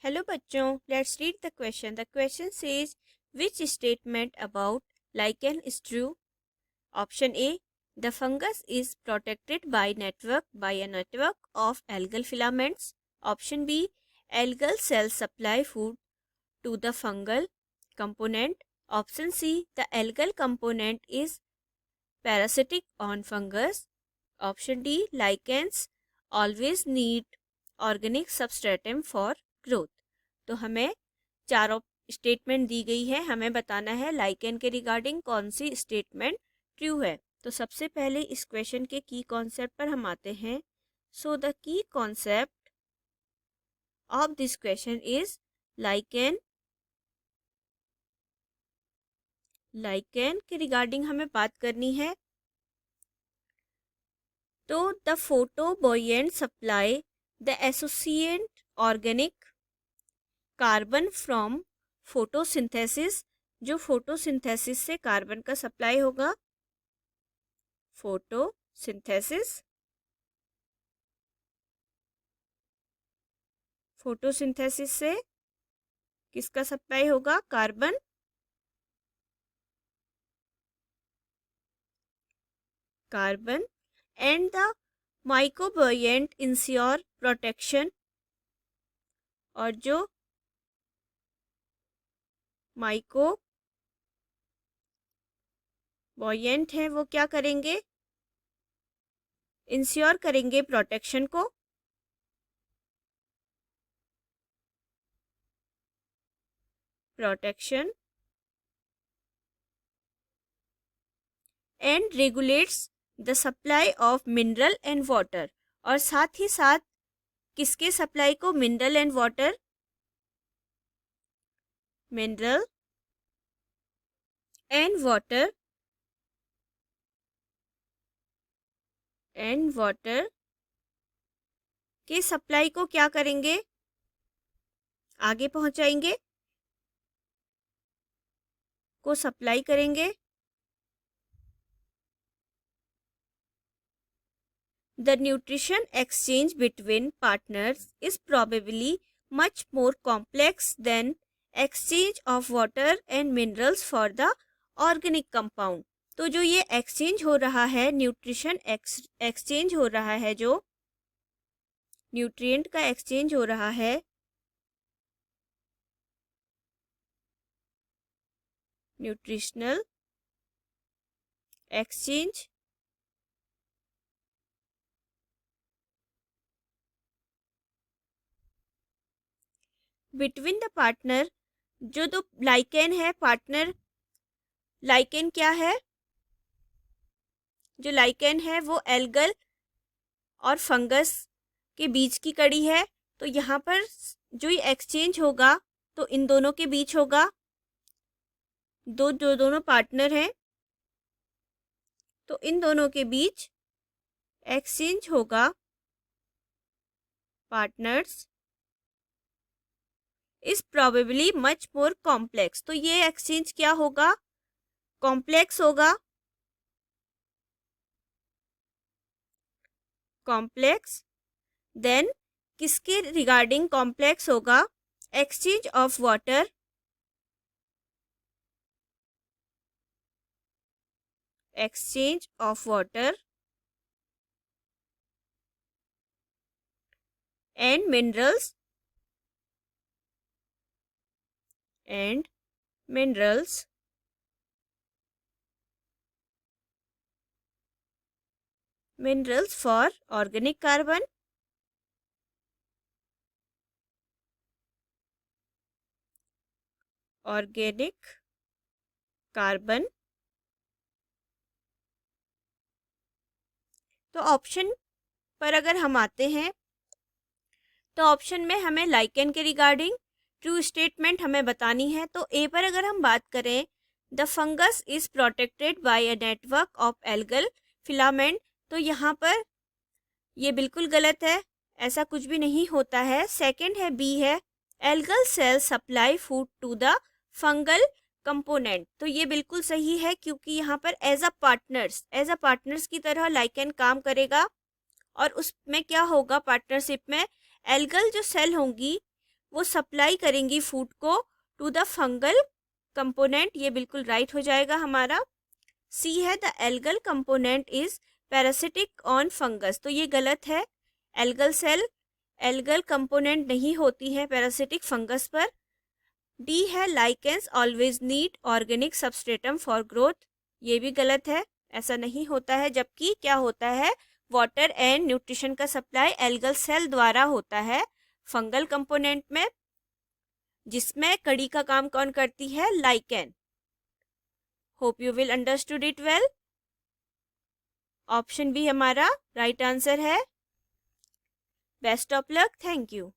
Hello बच्चों, let's read the question. The question says which statement about lichen is true? Option A, the fungus is protected by a network of algal filaments. Option B, algal cells supply food to the fungal component. Option C, the algal component is parasitic on fungus. Option D, lichens always need organic substratum for growth. तो हमें चारों statement दी गई है, हमें बताना है lichen के regarding कौन सी स्टेटमेंट ट्रू है. तो सबसे पहले इस क्वेश्चन के की कॉन्सेप्ट पर हम आते हैं. So the key concept of this question is lichen. Lichen के रिगार्डिंग हमें बात करनी है. तो the photobiont supply the associate organic carbon from photosynthesis. जो फोटोसिंथेसिस से कार्बन का सप्लाई होगा. फोटोसिंथेसिस, फोटोसिंथेसिस से किसका सप्लाई होगा? Carbon. Carbon and the mycobiont ensure protection. और जो माइक्रोबोयेंट है वो क्या करेंगे? इंश्योर करेंगे प्रोटेक्शन को. Protection and regulates the supply of mineral and water. और साथ ही साथ किसके सप्लाई को? Mineral and water. Mineral and water के सप्लाई को क्या करेंगे? आगे पहुंचाएंगे, को सप्लाई करेंगे. The nutrition exchange between partners is probably much more complex than exchange of water and minerals for the organic compound. तो जो ये एक्सचेंज हो रहा है, न्यूट्रिशन एक्सचेंज हो रहा है, जो न्यूट्रिएंट का एक्सचेंज हो रहा है, nutritional exchange between the partner. जो दो लाइकेन है, पार्टनर लाइकेन क्या है? जो लाइकेन है वो एल्गल और फंगस के बीच की कड़ी है. तो यहाँ पर जो ये एक्सचेंज होगा तो इन दोनों के बीच होगा. दोनों पार्टनर हैं तो इन दोनों के बीच एक्सचेंज होगा. Partners is probably much more complex. तो ये एक्सचेंज क्या होगा? कॉम्प्लेक्स होगा. कॉम्प्लेक्स देन किसके रिगार्डिंग कॉम्प्लेक्स होगा? Exchange of water. Exchange of water and minerals minerals for organic carbon. Organic carbon. तो ऑप्शन पर अगर हम आते हैं तो ऑप्शन में हमें लाइकेन के रिगार्डिंग ट्रू स्टेटमेंट हमें बतानी है. तो ए पर अगर हम बात करें, the fungus is protected by a network of algal filament. तो यहाँ पर ये बिल्कुल गलत है, ऐसा कुछ भी नहीं होता है. सेकंड है, बी है, algal cell supply food to the fungal component. तो ये बिल्कुल सही है क्योंकि यहाँ पर एज अ पार्टनर्स की तरह लाइकेन काम करेगा. और उसमें क्या होगा? पार्टनरशिप में एल्गल जो सेल होंगी वो सप्लाई करेंगी फूड को टू द फंगल कंपोनेंट। ये बिल्कुल राइट हो जाएगा हमारा। सी है the algal component is parasitic on fungus, तो ये गलत है। एल्गल सेल एल्गल कंपोनेंट नहीं होती है पैरासिटिक फंगस पर। डी है lichens always need organic substratum for growth, ये भी गलत है, ऐसा नहीं होता है। जबकि क्या होता है, वाटर एंड न्यूट्रिशन का सप्लाई एल्गल सेल द्वारा होता है फंगल कंपोनेंट में, जिसमें कड़ी का काम कौन करती है, lichen. Hope you will understood it well. Option B हमारा राइट आंसर है। Best of luck, thank you.